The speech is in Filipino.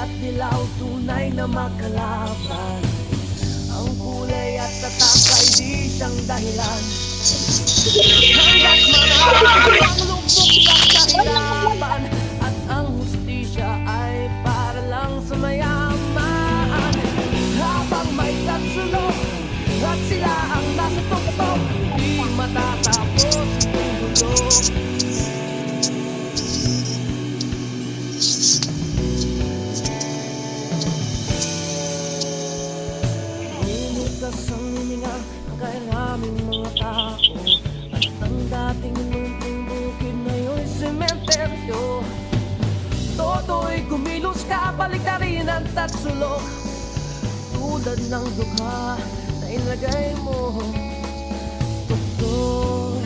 at dilaw, tunay na makalaban. Ang kulay at tatak ay di siyang dahilan. Hanggat marami ang lubog sa kahirapan, at ang hustisya ay para lang sa mayaman. Habang may tatsulok at sila ang nasa tuktok, di matatapos ang gulo. Bumukas ang hininga ng kairaming mga tao, at ang dating munting bukid ngayon'y sementeryo. Toto'y kumilos ka, baliktarin ang tatsulok, tulad ng dukha na ilagay mo. Tuktok